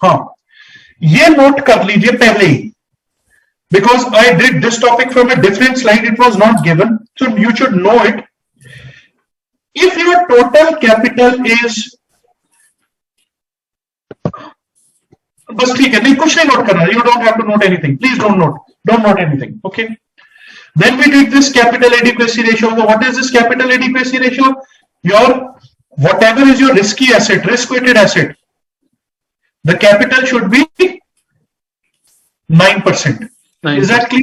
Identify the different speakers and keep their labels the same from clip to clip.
Speaker 1: हाँ, ये नोट कर लीजिए पहले ही, because I did this topic from a different slide, it was not given, so you should know it. If your total capital is, बस ठीक है, नहीं कुछ नहीं नोट करना, you don't have to note anything, please don't note anything, okay. Then we did this capital adequacy ratio. What is this capital adequacy ratio? Your whatever is your risky asset, risk-weighted asset, the capital should be 9%. Is that clear?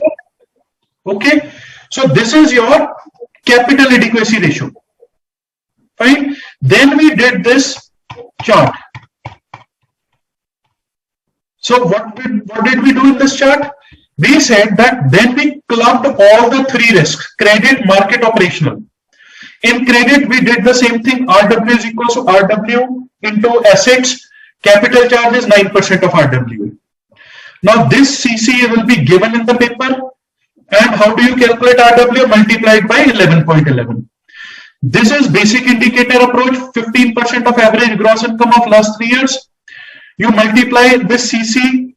Speaker 1: Okay. So this is your capital adequacy ratio. Fine. Then we did this chart. So what did we do in this chart? We said that then we clubbed all the three risks: credit, market, operational. In credit, we did the same thing. RW is equal to RW into assets. Capital charge is 9% of RWA. Now this CC will be given in the paper. And how do you calculate RW? Multiplied by 11.11. This is basic indicator approach. 15% of average gross income of last 3 years. You multiply this CC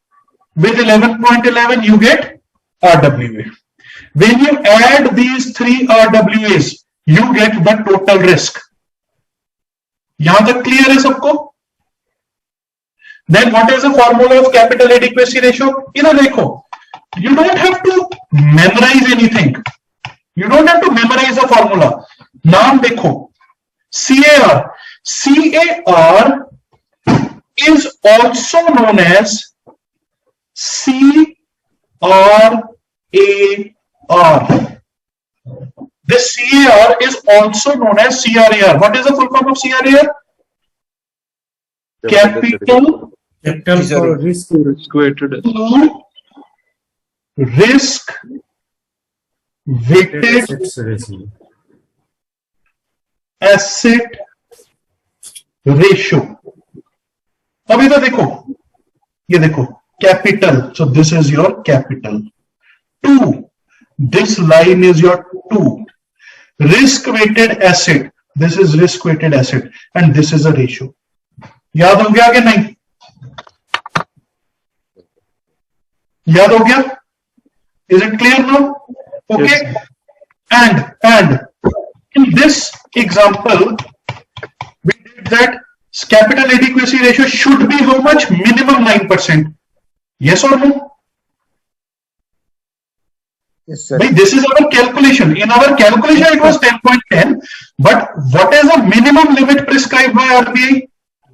Speaker 1: with 11.11, you get RWA. When you add these three RWAs, you get the total risk. यहां तक clear है सबको? Then what is the formula of capital adequacy ratio? इधर देखो, you don't have to memorize anything. You don't have to memorize the formula. नाम देखो, CAR. CAR is also known as CRAR. This CAR is also known as CRAR. What is the full form of CRAR? Capital
Speaker 2: for risk-weighted
Speaker 1: asset ratio. अब इधर देखो, ये देखो capital. So this is your capital. 2. This line is your 2. Risk-weighted asset. This is risk-weighted asset, and this is a ratio. याद हो गया कि नहीं? याद हो गया? Is it clear now? Okay. Yes. And in this example, we did that capital adequacy ratio should be how much? Minimum 9%. Yes or no?
Speaker 3: Yes, sir.
Speaker 1: This is our calculation. In our calculation, it was 10.10. But what is the minimum limit prescribed by RBI?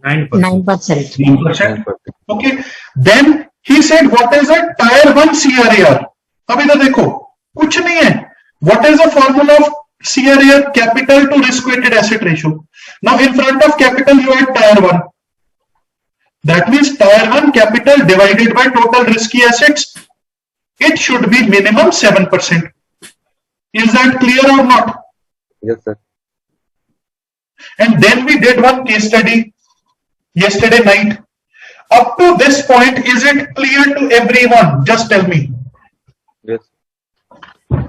Speaker 2: 9%.
Speaker 1: 9%. Okay. Then he said, what is a tier 1 CRAR? अब इधर देखो, कुछ नहीं है. What is the formula of CRAR? Capital to risk-weighted asset ratio. Now in front of capital, you add tier 1. That means tier 1 capital divided by total risky assets. It should be minimum 7%. Is that clear or not?
Speaker 3: Yes, sir.
Speaker 1: And then we did one case study yesterday night. Up to this point, is it clear to everyone? Just tell me.
Speaker 3: Yes.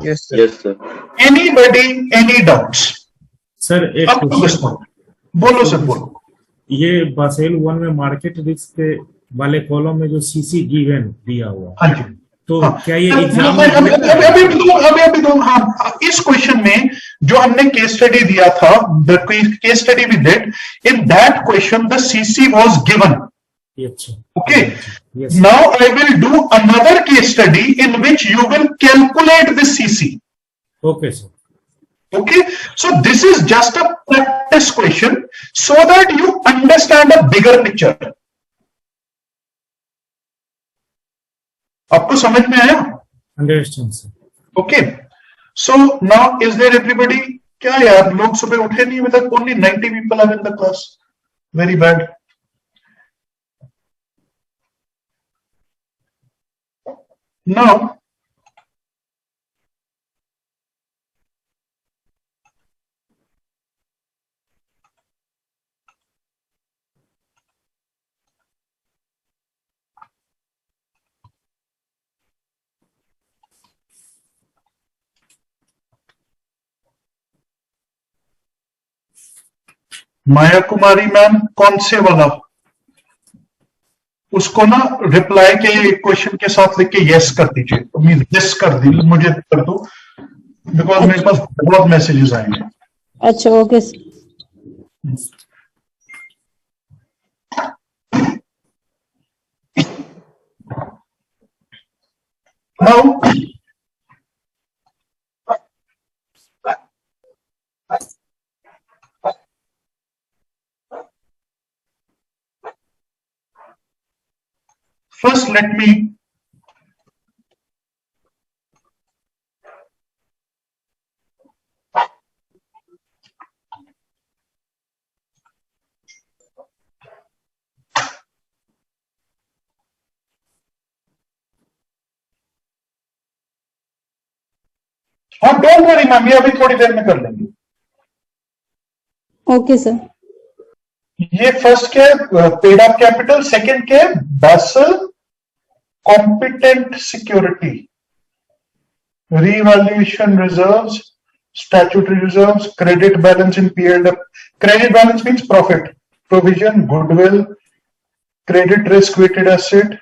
Speaker 3: Yes, sir.
Speaker 4: Yes, sir.
Speaker 1: Anybody, any doubts?
Speaker 2: Sir एक
Speaker 1: Up to this point. बोलो sir बोलो.
Speaker 2: ये Basel 1 में market risk वाले column में जो CC given दिया हुआ,
Speaker 1: हाँ जी.
Speaker 2: तो क्या ये एग्जाम
Speaker 1: अभी दो. हाँ, इस क्वेश्चन में जो हमने केस स्टडी दिया था, the case study we did, in that question the CC was given. Okay.
Speaker 2: Yes.
Speaker 1: Now I will do another case study in which you will calculate the CC.
Speaker 2: Okay, sir.
Speaker 1: Okay. So this is just a practice question so that you understand a bigger picture. आपको समझ में आया?
Speaker 2: Understand, sir.
Speaker 1: Okay. So now is there everybody? क्या यार लोग सुबह उठे नहीं अभी तक? Only 90 people are in the class. Very bad. Now Maya Kumari ma'am कौन से वाला? उसको ना रिप्लाई के क्वेश्चन के साथ लिख के यस कर दीजिए, मीन यस कर दी मुझे कर दो, बिकॉज मेरे पास बहुत मैसेजेस आए हैं।
Speaker 4: अच्छा okay
Speaker 1: now first let me हाँ डोंट वरी मैम, ये अभी थोड़ी देर में कर लेंगे।
Speaker 4: Okay sir.
Speaker 1: ये फर्स्ट क्या है, पेड अप कैपिटल, सेकंड क्या है, Basel competent security, revaluation reserves, statutory reserves, credit balance in period. Credit balance means profit, provision, goodwill, credit risk weighted asset,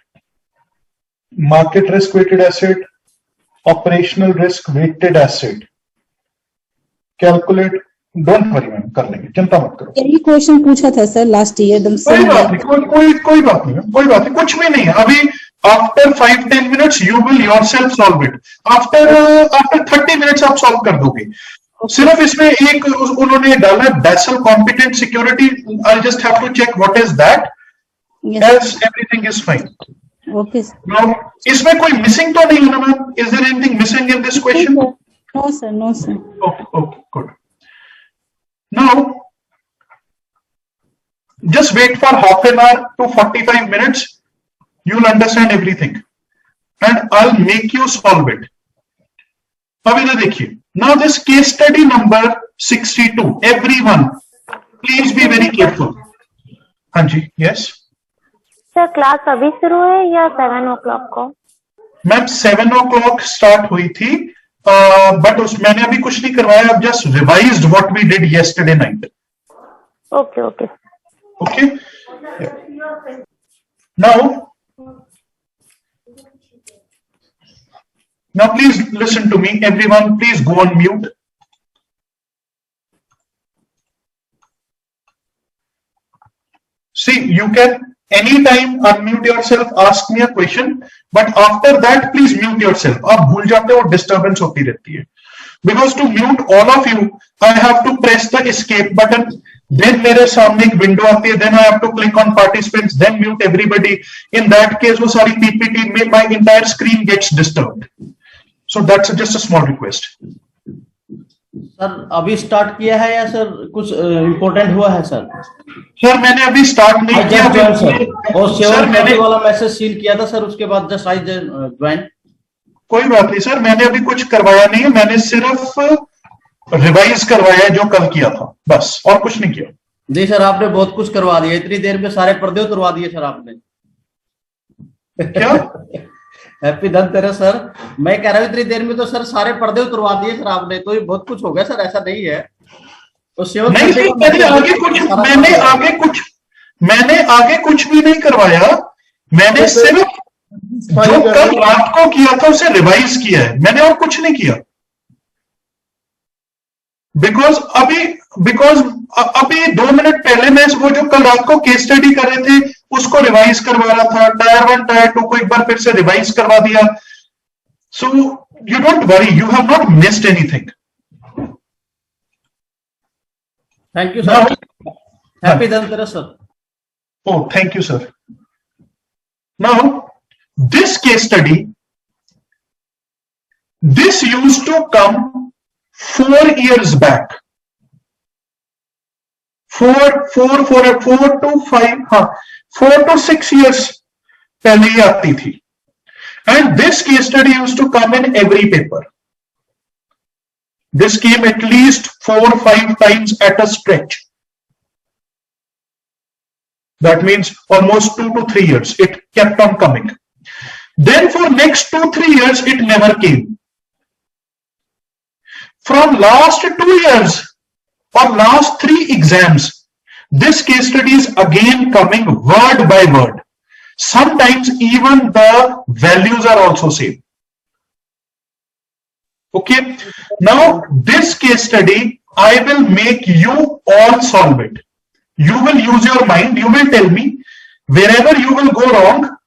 Speaker 1: market risk weighted asset, operational risk weighted asset. Calculate. Don't worry ma'am, कर लेंगे, चिंता मत करो।
Speaker 4: यही question पूछा था sir last year एकदम
Speaker 1: कोई बात नहीं, कोई बात नहीं, कोई बात नहीं, कुछ भी नहीं है अभी। After 5-10 minutes you will yourself solve it. After 30 minutes आप सॉल्व कर दोगे। सिर्फ इसमें एक उन्होंने डाला Basel competent security, I just have to check what is that, else everything is fine.
Speaker 4: Okay
Speaker 1: now इसमें कोई मिसिंग तो नहीं है ना ma'am? Is there anything missing in this question?
Speaker 4: No sir, no sir.
Speaker 1: Okay good. Now, just wait for half an hour to 45 minutes. You'll understand everything, and I'll make you solve it. अब इधर देखिए. Now this case study number 62. Everyone, please be very careful. हाँ जी, yes.
Speaker 5: Sir class अभी शुरू है या 7 o'clock को?
Speaker 1: Ma'am 7 o'clock start हुई थी, बट मैंने अभी कुछ नहीं करवाया, अब just revised what we did yesterday night.
Speaker 5: Okay okay
Speaker 1: okay now please listen to me, everyone, please go on mute. See, you can anytime unmute yourself, ask me a question, but after that please mute yourself. आप भूल जाते हो, disturbance होती रहती है। Because to mute all of you, I have to press the escape button. Then मेरे सामने एक विंडो आती है, then I have to click on participants, then mute everybody. In that case, वो सारी PPT में my entire screen gets disturbed. So that's just a small request.
Speaker 6: Sir अभी start किया है या सर कुछ इम्पोर्टेंट हुआ है सर?
Speaker 1: सर मैंने अभी स्टार्ट नहीं किया
Speaker 6: सर, और
Speaker 1: सर मैंने
Speaker 6: वाला मैसेज सील किया था सर, उसके बाद जस्ट आई ज्वाइन।
Speaker 1: कोई बात नहीं सर, मैंने अभी कुछ करवाया नहीं है, मैंने सिर्फ रिवाइज करवाया है जो कल किया था, बस, और कुछ नहीं किया।
Speaker 6: जी सर, आपने बहुत कुछ करवा दिया, इतनी देर में सारे पर्दे उतरवा दिए सर आपने।
Speaker 1: क्या?
Speaker 6: Happy Dhanteras sir. मैं कह रहा हूँ इतनी देर में तो सर सारे पर्दे उतरवा दिए सर आपने, तो ये बहुत कुछ हो गया सर, ऐसा नहीं है। तो
Speaker 1: नहीं सर, मैंने आगे कुछ भी नहीं करवाया, मैंने सिर्फ जो कल रात को किया था उसे रिवाइज किया है, मैंने और कुछ नहीं किया। बिकॉज अभी 2 मिनट पहले मैं वो जो कल रात को केस स्टडी कर रहे थे उसको रिवाइज करवा रहा था, टायर 1 टायर 2 को एक बार फिर से रिवाइज करवा दिया। So you don't worry, you have not missed anything.
Speaker 6: Thank you sir, happy Dhanteras sir.
Speaker 1: Oh, thank you, sir. Now, this case study, this used to come 4 years back. 4 to 6 years पहले ही आती थी. And this case study used to come in every paper. This came at least 4 or 5 times at a stretch. That means almost 2 to 3 years. It kept on coming. Then for next 2-3 years, it never came. From last 2 years or last 3 exams, this case study is again coming word by word. Sometimes even the values are also same. Okay, now this case study I will make you all solve it. You will use your mind, you will tell me wherever you will go wrong,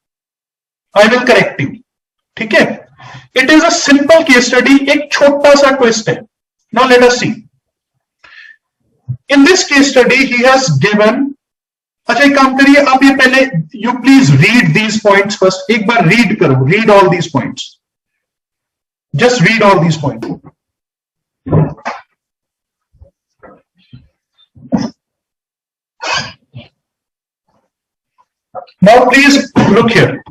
Speaker 1: I will correct you. ठीक है? It is a simple case study, एक छोटा सा twist है. Now let us see. In this case study he has given, अच्छा एक काम करिए आप ये पहले you please read these points first. एक बार read करो, read all these points. Just read all these points. Now please look here.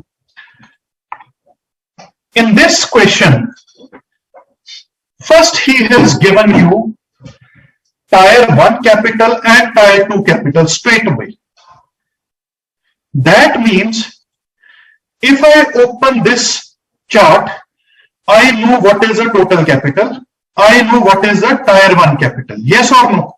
Speaker 1: In this question, first he has given you tier 1 capital and tier 2 capital straight away. That means if I open this chart, I know what is the total capital. I know what is the tier 1 capital. Yes or no?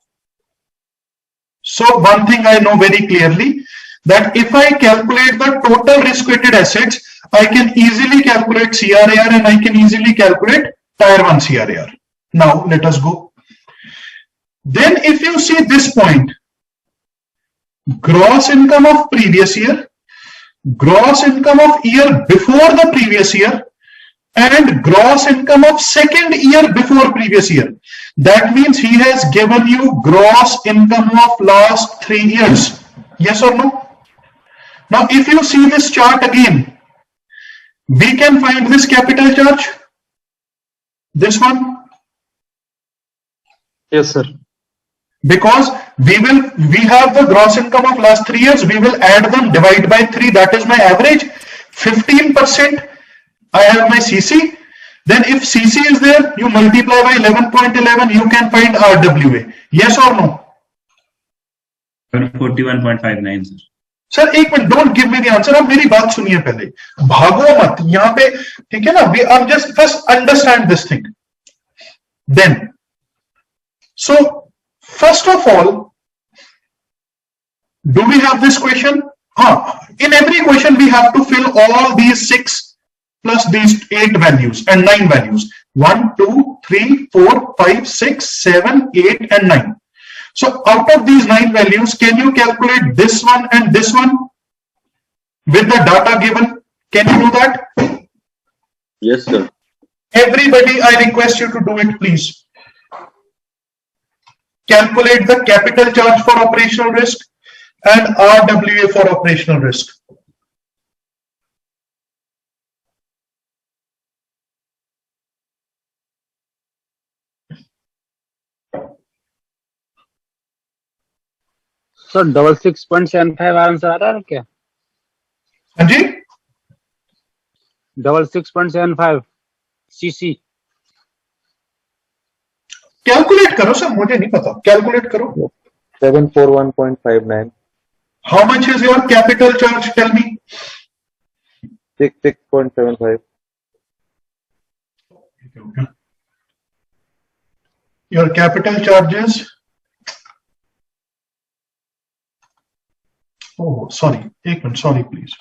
Speaker 1: So one thing I know very clearly, that if I calculate the total risk-weighted assets, I can easily calculate CRAR and I can easily calculate tier 1 CRAR. Now let us go. Then if you see this point, gross income of previous year, gross income of year before the previous year, and gross income of second year before previous year. That means he has given you gross income of last 3 years. Yes or no? Now if you see this chart again, we can find this capital charge. This one.
Speaker 3: Yes, sir.
Speaker 1: Because we have the gross income of last 3 years, we will add them, divide by 3, that is my average. 15%, I have my CC. Then if CC is there, you multiply by 11.11, you can find RWA. Yes or no?
Speaker 7: 41.59, sir.
Speaker 1: Sir एक minute, don't give me the answer, आप मेरी बात सुनिए पहले, भागो मत यहाँ पे, ठीक है ना? We are just first understand this thing. Then so first of all, do we have this question? In every question we have to fill all these 6 plus these 8 values and 9 values. 1, 2, 3, 4, 5, 6, 7, 8 and 9. So out of these 9 values, can you calculate this one and this one with the data given? Can you do that?
Speaker 3: Yes, sir.
Speaker 1: Everybody, I request you to do it, please. Calculate the capital charge for operational risk and RWA for operational risk.
Speaker 8: Sir 66.75 answer आ रहा है क्या?
Speaker 1: हाँ जी,
Speaker 8: 66.75 CC.
Speaker 1: Calculate करो sir, मुझे नहीं पता, कैलकुलेट करो.
Speaker 3: 741.59.
Speaker 1: How much is your capital charge? Tell me.
Speaker 3: 66.75.
Speaker 1: Your capital charges. Oh, sorry. एक minute, sorry, please.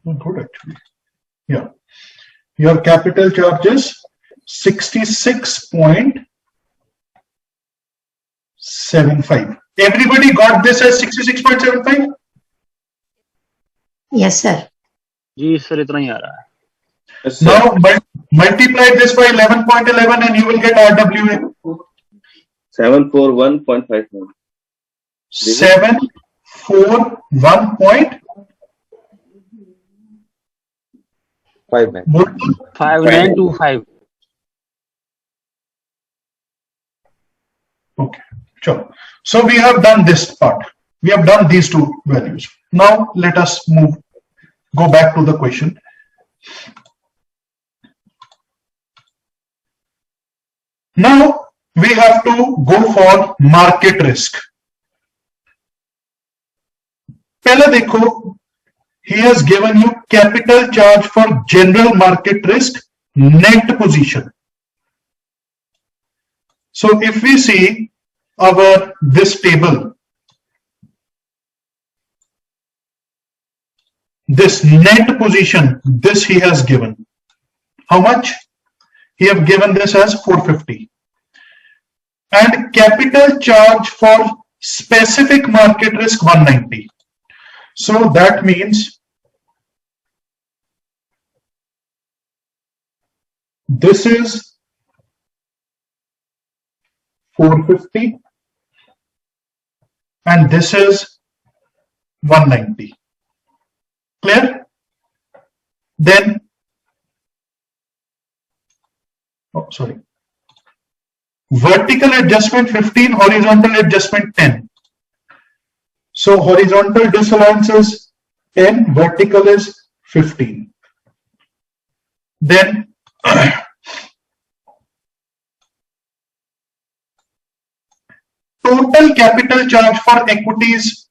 Speaker 1: Not good actually. Yeah. Your capital charges 66.75. Everybody got this as 66.75?
Speaker 9: Yes, sir.
Speaker 8: Ji sir इतना ही आ रहा है.
Speaker 3: Yes, sir.
Speaker 1: Now multiply this by 11.11 and you will get RWA.
Speaker 3: 741.59.
Speaker 1: 741.59.
Speaker 8: 5925.
Speaker 1: Okay, sure. So we have done this part. We have done these 2 values. Now let us go back to the question. Now we have to go for market risk. पहले देखो, he has given you capital charge for general market risk net position. So if we see this table, this net position, this he has given. How much? He have given this as 450. And capital charge for specific market risk 190. So that means this is 450 and this is 190. Clear? Then, oh, sorry. Vertical adjustment 15, horizontal adjustment 10. So horizontal disallowance is 10, vertical is 15. Then total capital charge for equities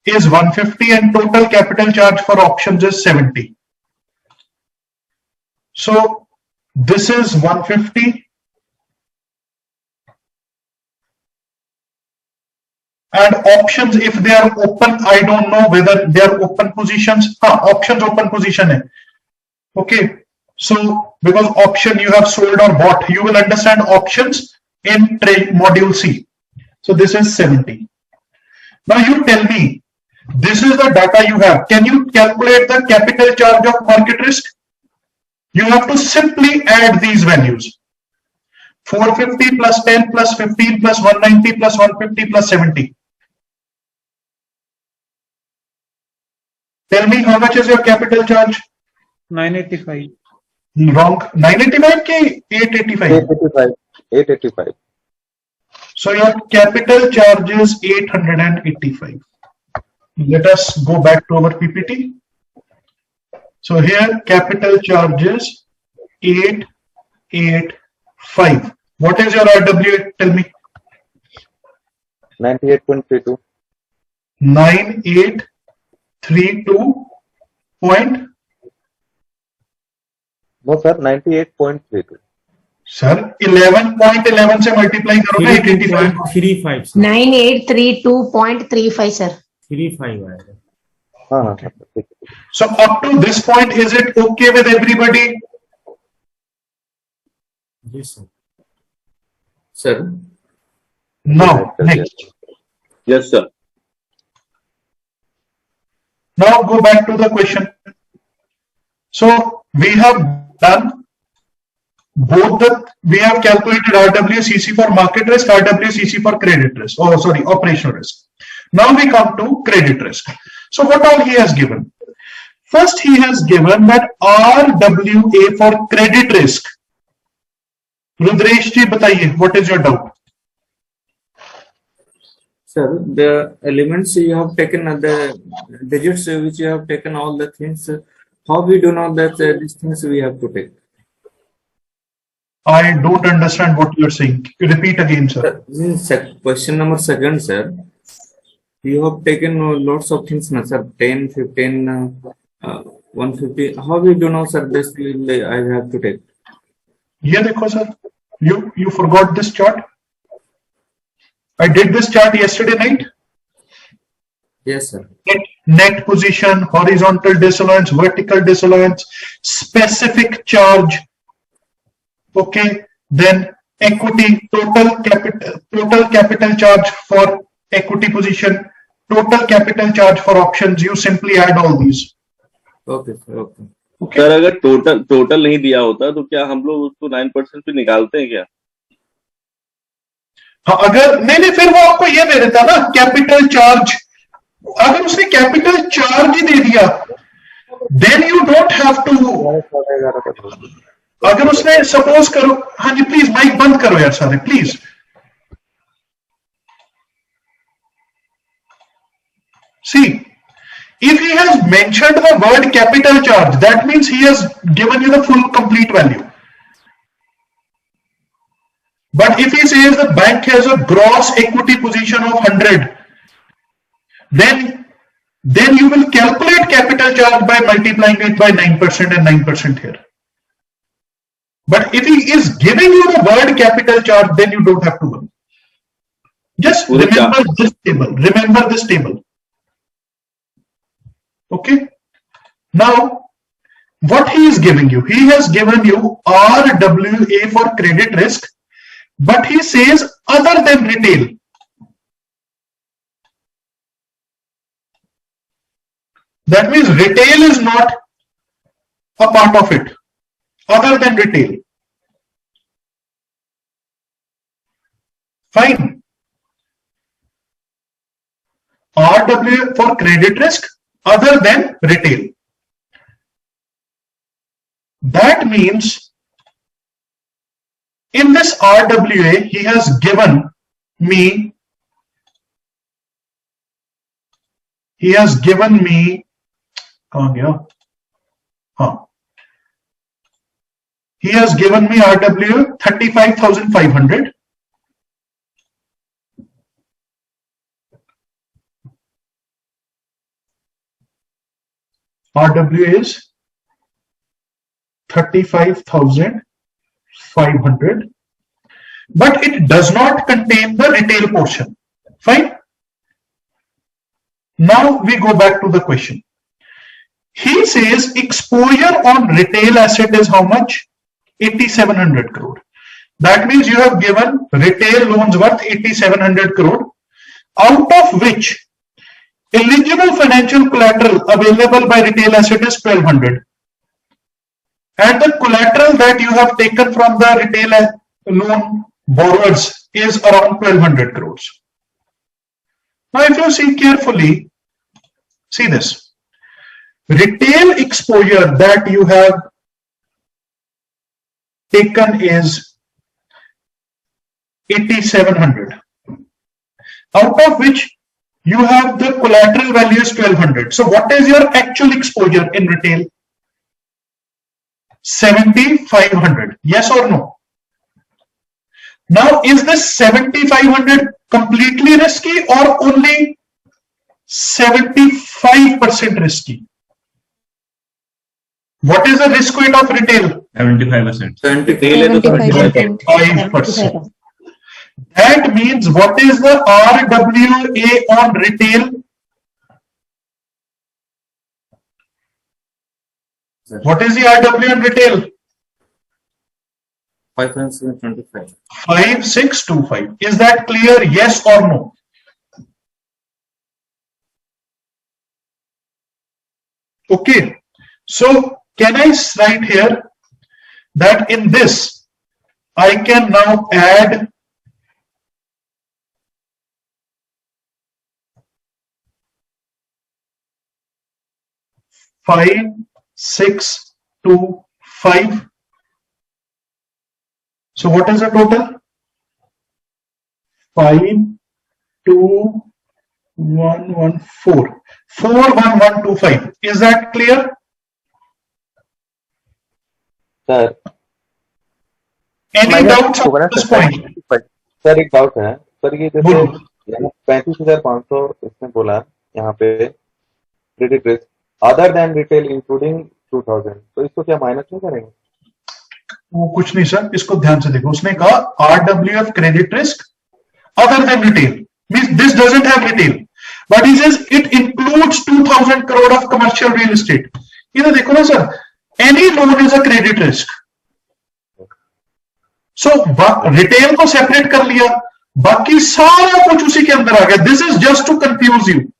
Speaker 1: is 150 and total capital charge for options is 70. So this is 150 and options, if they are open, I don't know whether they are open positions. Options open position hai. Okay, so because option you have sold or bought, you will understand options in trade module C. So this is 70. Now you tell me, this is the data you have. Can you calculate the capital charge of market risk? You have to simply add these values. 450 plus 10 plus 15 plus 190 plus 150 plus 70. Tell me how much is your capital charge?
Speaker 7: 985.
Speaker 1: Wrong. 985 ki 885?
Speaker 3: 885. 885.
Speaker 1: So your capital charge is 885. Let us go back to our PPT. So here capital charge is 885. What is your RWA? Tell me.
Speaker 3: 98.32.
Speaker 1: 9832 point.
Speaker 3: No, sir, 98.32.
Speaker 1: Sir, 11.11 से multiply करो ना 885.
Speaker 2: 35
Speaker 9: 9832.35 sir.
Speaker 2: 35 आएगा.
Speaker 3: हाँ.
Speaker 1: So up to this point, is it okay with everybody?
Speaker 2: Yes, sir.
Speaker 6: Sir.
Speaker 1: Now, next.
Speaker 3: Yes, sir.
Speaker 1: Now go back to the question. So we have done both we have calculated RWCC for market risk, RWCC for credit risk. Oh, sorry, operational risk. Now we come to credit risk. So what all he has given? First, he has given that RWA for credit risk. Rudresh ji, bataiye, what is your doubt?
Speaker 7: Sir, the elements you have taken, the digits which you have taken, all the things, how we do know that these things we have to take?
Speaker 1: I don't understand what you are saying. Repeat again, sir.
Speaker 7: Means question number second, sir. You have taken lots of things, sir. 10, 15, 150. How we do know, sir, this I have to take?
Speaker 1: Yeah, dekho, sir. You forgot this chart? I did this chart yesterday night.
Speaker 7: Yes, sir.
Speaker 1: Net position, horizontal disallowance, vertical disallowance, specific charge. Okay, then equity, total capital charge for equity position, total capital charge for options. You simply add all these.
Speaker 7: Okay, sir. Okay.
Speaker 1: Okay.
Speaker 3: Sir अगर total नहीं दिया होता तो क्या हम लोग उसको 9% पे निकालते हैं क्या?
Speaker 1: हाँ, अगर नहीं फिर वो आपको ये दे देता ना कैपिटल चार्ज. अगर उसने कैपिटल चार्ज ही दे दिया, then you don't have to. अगर उसने सपोज करो, हाँ जी प्लीज माइक बंद करो यार सारे please. See, if he has mentioned the word capital charge, that means he has given you the full complete value. But if he says the bank has a gross equity position of 100, then you will calculate capital charge by multiplying it by 9% and 9% here. But if he is giving you the word capital charge, then you don't have to worry. Just remember this table. Remember this table. Okay. Now, what he is giving you? He has given you RWA for credit risk, but he says other than retail. That means retail is not a part of it, other than retail. Fine. RWA for credit risk other than retail. That means in this RWA, he has given me, he has given me RWA 35,500. RWA is 35,500, but it does not contain the retail portion. Fine. Now we go back to the question. He says exposure on retail asset is how much? 8,700 crore. That means you have given retail loans worth 8,700 crore, out of which eligible financial collateral available by retail asset is 1,200. And the collateral that you have taken from the retail loan borrowers is around 1,200 crores. Now, if you see carefully, see this. Retail exposure that you have taken is 8,700, out of which you have the collateral value is 1,200. So what is your actual exposure in retail? 7,500. Yes or no? Now, is this 7,500 completely risky or only 75% risky? What is the risk weight of retail?
Speaker 7: 75%.
Speaker 1: 75%. That means what is the RWA on retail? What is the RWA on retail?
Speaker 7: 5,625.
Speaker 1: 5,625. Is that clear? Yes or no? Okay. So can I write here that in this I can now add five, 6 to 5. So what is the total? 5, 2, 1, 1, 4. 4, 1, 1, 2, 5. Is that clear?
Speaker 9: Sir
Speaker 1: Any doubts
Speaker 9: होगा ना
Speaker 1: at this
Speaker 9: sir
Speaker 1: point?
Speaker 9: Sir एक doubt है sir ये जैसे यहाँ 35,500 इसने बोला यहाँ पे credit risk other than retail including 2,000 तो इसको क्या माइनस नहीं करेंगे?
Speaker 1: वो कुछ नहीं सर, इसको ध्यान से देखो. उसने कहा RWF credit risk other than retail means this doesn't have retail, but he says it includes 2,000 crore of commercial real estate. इधर देखो ना sir, any loan is a credit risk. So retail को separate कर लिया, बाकी सारा कुछ उसी के अंदर आ गया. This is just to confuse you.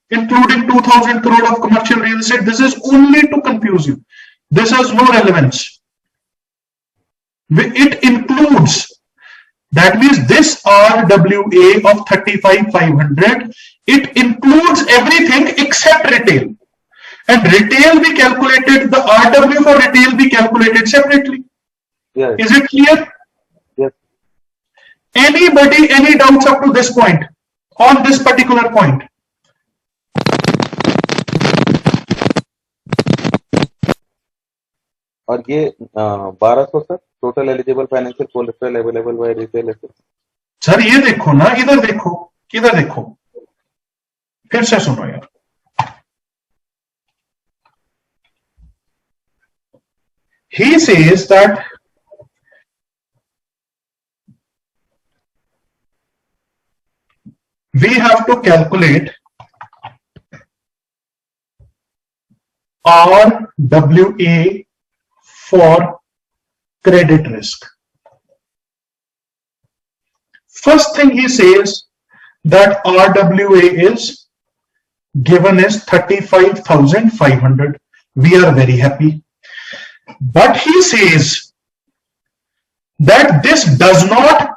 Speaker 1: Including 2,000 crore of commercial real estate, this is only to confuse you. This has no relevance. It includes, that means this RWA of 35,500, it includes everything except retail. And retail we calculated, the RW for retail we calculated separately.
Speaker 9: Yes.
Speaker 1: Is it clear?
Speaker 9: Yes.
Speaker 1: Anybody, any doubts up to this point on this particular point?
Speaker 9: और ये 1200 sir total eligible financial collateral available by retail asset.
Speaker 1: Sir ये देखो ना, इधर देखो, इधर देखो, फिर से सुनो यार. He says that we have to calculate RWA for credit risk. First thing he says that RWA is given as 35,500. We are very happy. But he says that this does not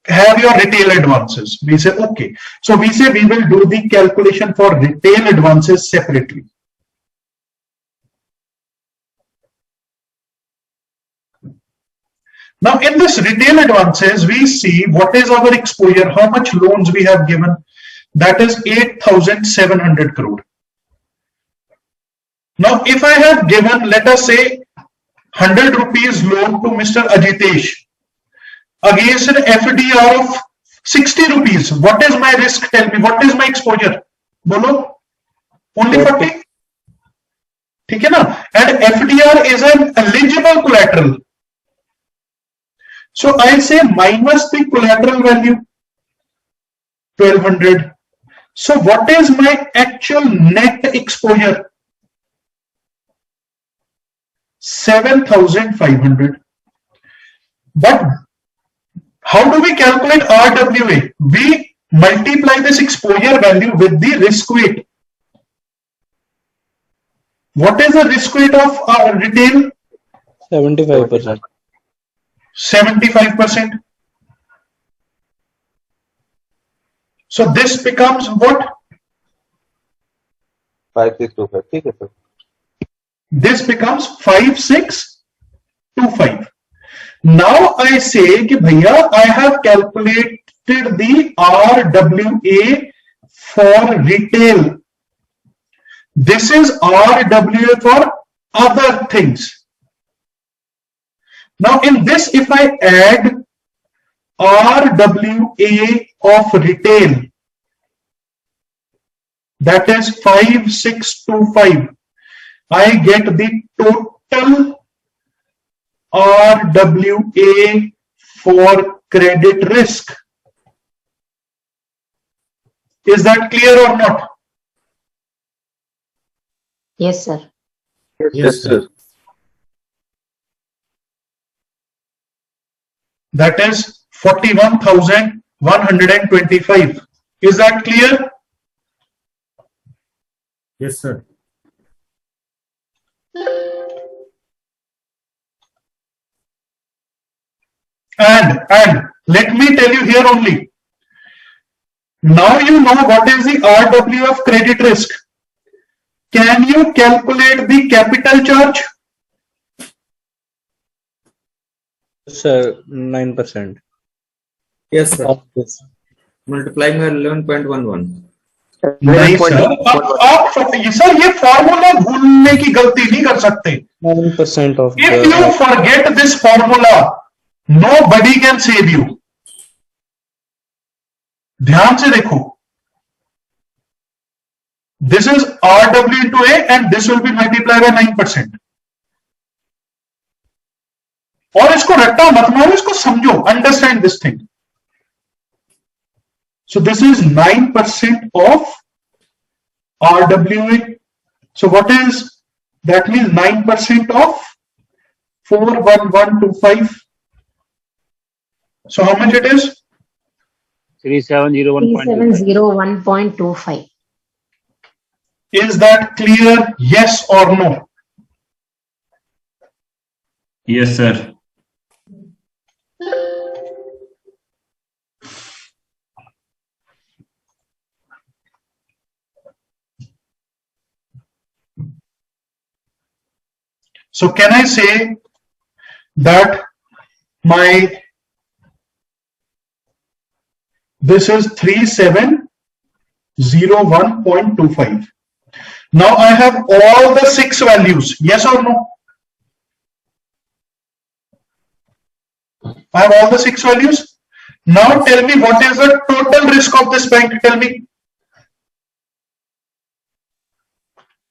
Speaker 1: have your retail advances. We say, okay. So we say we will do the calculation for retail advances separately. Now in this retail advances, we see what is our exposure, how much loans we have given. That is 8,700 crore. Now if I have given, let us say, 100 rupees loan to Mr. Ajitesh against an FDR of 60 rupees, what is my risk? Tell me, what is my exposure? Bolo? Only 40? ठीक है ना? And FDR is an eligible collateral. So I say minus the collateral value, 1200. So what is my actual net exposure? 7,500. But how do we calculate RWA? We multiply this exposure value with the risk weight. What is the risk weight of retail?
Speaker 10: 75%.
Speaker 1: 75%. So this becomes what?
Speaker 9: 5625. ठीक है sir.
Speaker 1: This becomes 5625. Now I say कि भैया I have calculated the RWA for retail. This is RWA for other things. Now in this, if I add RWA of retail, that is 5625, I get the total RWA for credit risk. Is that clear or not?
Speaker 5: Yes, sir.
Speaker 7: Yes, sir.
Speaker 1: That is 41,125. Is that clear?
Speaker 2: Yes, sir.
Speaker 1: And let me tell you here only. Now you know what is the RW of credit risk. Can you calculate the capital charge?
Speaker 10: Sir, 9%.
Speaker 7: Yes, sir.
Speaker 10: Of this.
Speaker 7: Multiplying by 11.11.
Speaker 1: नहीं sir, आप sir ये formula भूलने की गलती नहीं कर सकते.
Speaker 10: 9% of
Speaker 1: If you forget this formula, nobody can save you. ध्यान से देखो. This is RW into A and this will be multiplied by 9%. और इसको रट्टा मत मारो, इसको समझो. Understand this thing. So this is 9% of RWA. So what is that? Means 9% of 41125. So how much it is?
Speaker 5: 3701.25.
Speaker 1: Is that clear? Yes or no?
Speaker 11: Yes, sir.
Speaker 1: So can I say that this is 3701.25. Now I have all the 6 values. Yes or no? I have all the 6 values. Now tell me what is the total risk of this bank? Tell me.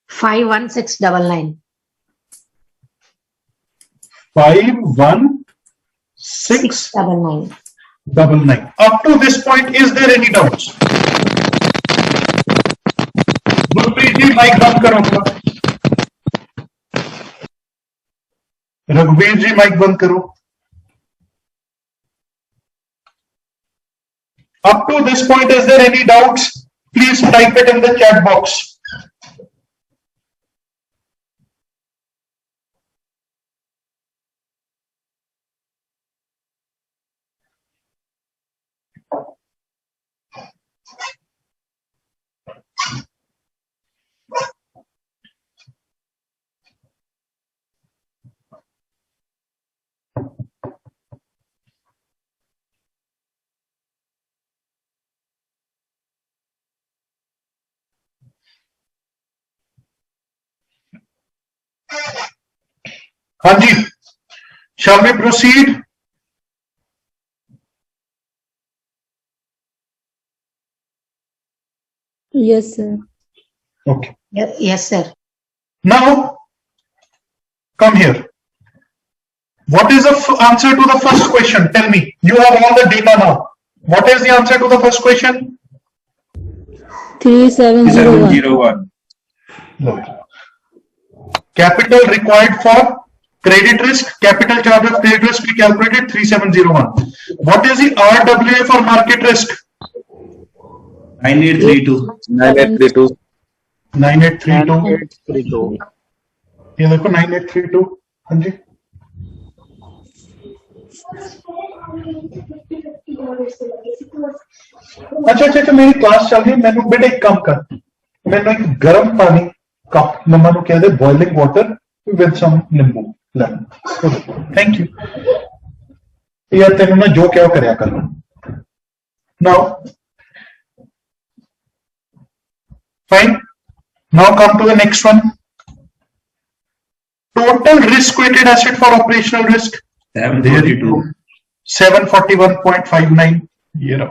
Speaker 5: 51699.
Speaker 1: 51699. Up to this point, is there any doubts? Gurpreet ji, mic बंद करो. रघुवीर जी mic बंद करो. Up to this point, is there any doubts? Please type it in the chat box. हाँ जी, shall we proceed?
Speaker 4: Yes, sir.
Speaker 1: Okay.
Speaker 12: Yes, sir.
Speaker 1: Now, come here. What is the answer to the first question? Tell me. You have all the data now. What is the answer to the first question?
Speaker 4: 3701.
Speaker 1: Capital required for credit risk, capital charge of credit risk we calculated 3701. What is the RWA for market risk?
Speaker 11: 9832.
Speaker 9: 9832.
Speaker 1: 9832. ये देखो 9832. हाँ जी. अच्छा मेरी class चल रही है. मैंने बेटा एक काम कर, मैंने एक गर्म पानी कप मम्मा नु कह दे बॉइलिंग वाटर विद सम नींबू लेमन. Thank you. यार तेरे ना जो क्या करया कर. Now fine. Now come to the next one. Total risk weighted asset for operational risk
Speaker 11: 742.
Speaker 1: 741.59. Year.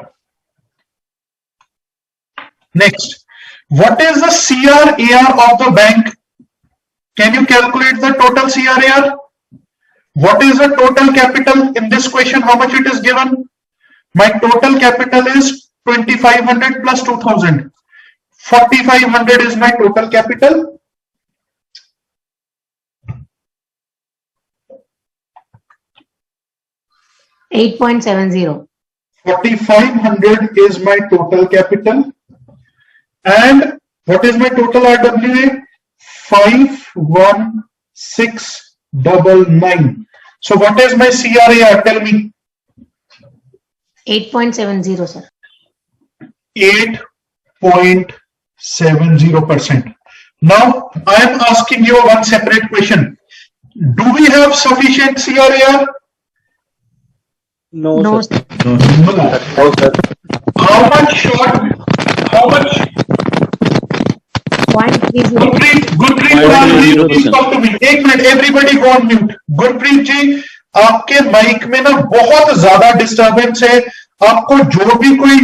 Speaker 1: Next, what is the CRAR of the bank? Can you calculate the total CRAR? What is the total capital in this question? How much it is given? My total capital is 2500 plus 2000. 4500 is my total capital.
Speaker 12: $8.70.
Speaker 1: 4500 is my total capital. And what is my total RWA? 51699. So what is my CRAR? Tell me.
Speaker 12: 8.70, sir.
Speaker 1: 8.70%. Now I am asking you one separate question. Do we have sufficient CRAR?
Speaker 10: No,
Speaker 12: No,
Speaker 10: sir.
Speaker 1: No. How much short? How much?
Speaker 12: 0.30.
Speaker 1: Gurpreet, please talk to me. एक मिनट, everybody go on mute. Gurpreet ji, आपके mic में ना बहुत ज्यादा disturbance है. आपको जो भी कोई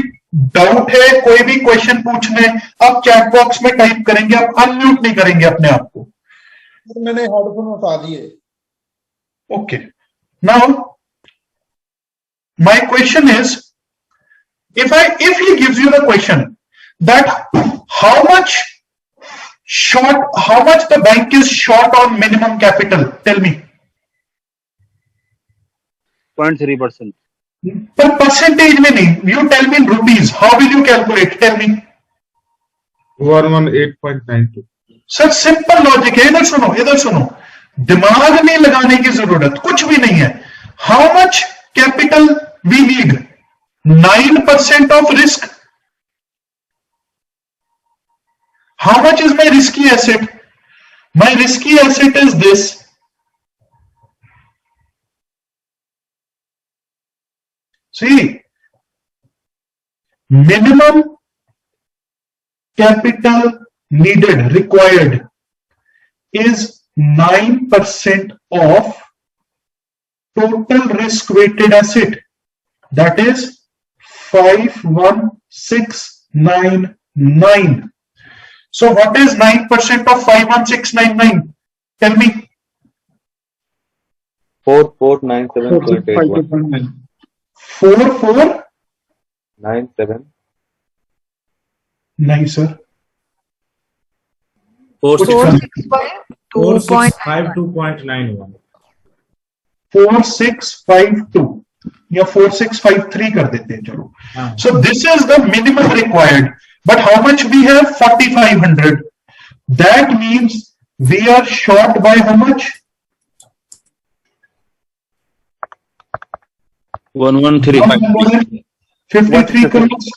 Speaker 1: डाउट है, कोई भी क्वेश्चन पूछना है, आप चैट बॉक्स में टाइप करेंगे, आप अनम्यूट नहीं करेंगे अपने आप को.
Speaker 13: मैंने हेडफोन उठा दिए.
Speaker 1: Okay. Now, my question is, if he gives you the question that how much the bank is short on minimum capital, tell me.
Speaker 8: 0.3%.
Speaker 1: पर percentage में नहीं, you tell me in rupees. How will you calculate? Tell me.
Speaker 13: 118.92.
Speaker 1: Sir simple logic है. इधर सुनो, दिमाग नहीं लगाने की जरूरत कुछ भी नहीं है. How much capital V need? 9% of risk. How much is my risky asset? My risky asset is this. See, minimum capital needed, required is 9% of total risk weighted asset. That is 51699. So what is 9% of 51699? Tell me.
Speaker 9: 4497.81.
Speaker 1: 4497. Nice, sir.
Speaker 2: 4652.91.
Speaker 1: 4652 या 4653 कर देते हैं चलो. So this is the minimum required, but how much we have? 4500. That means we are short by how much?
Speaker 3: 1135.
Speaker 1: 53 crores.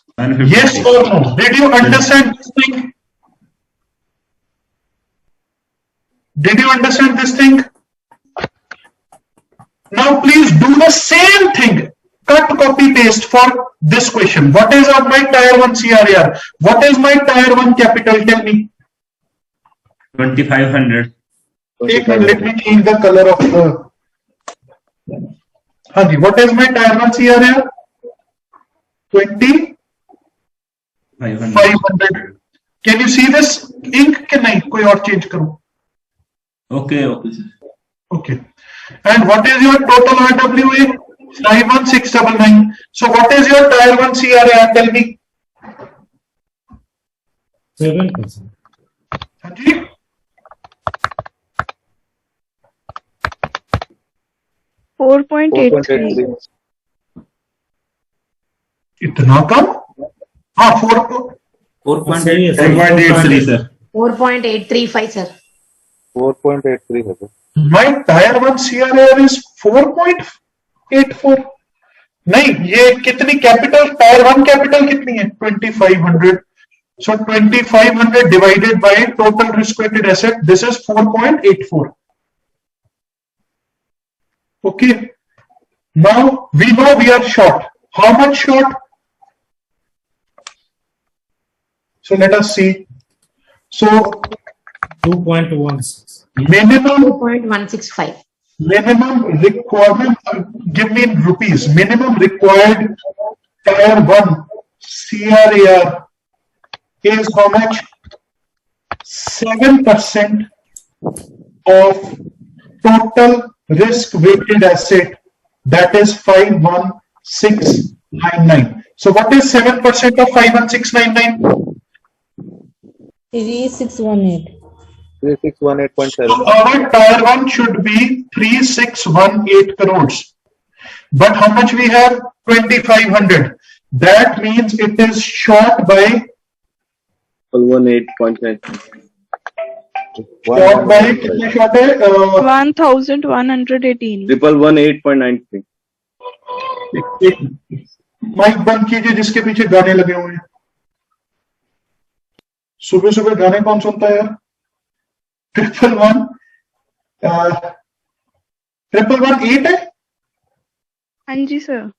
Speaker 1: Yes or no? Did you understand this thing? Did you understand this thing? Now please do the same thing. Cut, copy, paste for this question. What is of my tier 1 CRAR? What is my tier 1 capital? Tell me.
Speaker 11: 2500.
Speaker 1: Let me change the color of the. Hanji, what is my tier 1 CRAR? 2500. Can you see this ink? Can I कोई और change करूं?
Speaker 11: Okay, okay, sir.
Speaker 1: Okay. And what is your total RWA? 51699. So what is your tier 1 CRAR? Tell me.
Speaker 2: 7%.
Speaker 1: Hanji?
Speaker 4: 4.83.
Speaker 1: इतना कम? हाँ
Speaker 11: 4.83, sir.
Speaker 12: 4.835, sir.
Speaker 9: 4.83 है sir.
Speaker 1: My tier 1 CRAR is 4.84. नहीं, ये कितनी capital? Tyre 1 capital कितनी है? 2500. So 2500 divided by total risk-weighted asset. This is 4.84. Okay. Now we know we are short. How much short? So let us see. So
Speaker 2: 2.16.
Speaker 1: minimum
Speaker 12: 2.165.
Speaker 1: minimum requirement, give me in rupees. Minimum required tier 1 CRAR is how much? 7% of total risk weighted asset, that is 51699. So what is 7% of 51699?
Speaker 4: 3618.
Speaker 9: 3618.7.
Speaker 1: So our tier 1 should be 3618 crores. But how much we have? 2500. That means it is short by
Speaker 3: 18.9.
Speaker 1: short by कितने short है?
Speaker 4: 1118.
Speaker 3: 118.93.
Speaker 1: एक mic बंद कीजिए जिसके पीछे गाने लगे हुए हैं. सुबह सुबह गाने कौन सुनता है यार? 111 है?
Speaker 4: हाँ जी sir.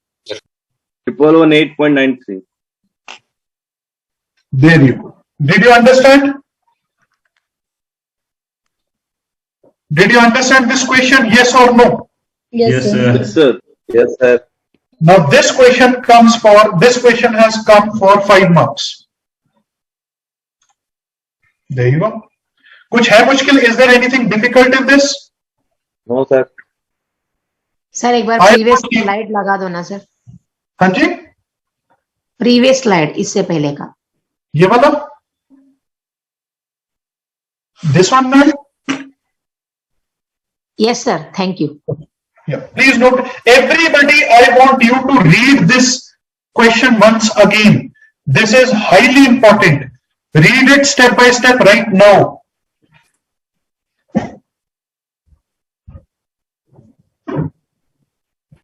Speaker 3: 118.93.
Speaker 1: There you go. Did you understand? Did you understand this question? Yes or no?
Speaker 4: Yes, sir.
Speaker 3: Yes, sir.
Speaker 9: Yes sir.
Speaker 1: Now this question has come for 5 marks. There you go. कुछ है मुश्किल? Is there anything difficult in this?
Speaker 9: No sir.
Speaker 12: Sir एक बार
Speaker 1: I-
Speaker 12: previous slide लगा दो ना sir.
Speaker 1: हाँ जी,
Speaker 12: previous slide इससे पहले का.
Speaker 1: ये वाला. This one, man.
Speaker 12: Yes sir, thank you.
Speaker 1: Yeah. Please note, everybody, I want you to read this question once again. This is highly important. Read it step by step right now.